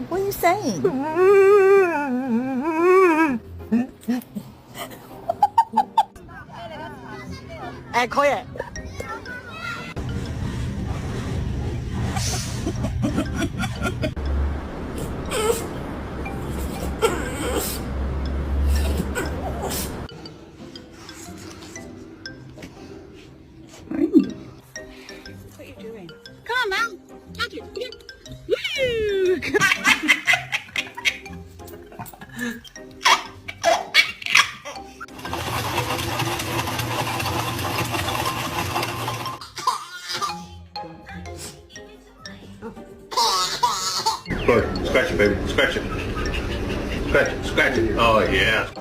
What are you saying? quit. What are you doing? Come on, man. Touch it. Woo! Look, scratch it, baby. Scratch it. Scratch it. Scratch it. Oh, yeah.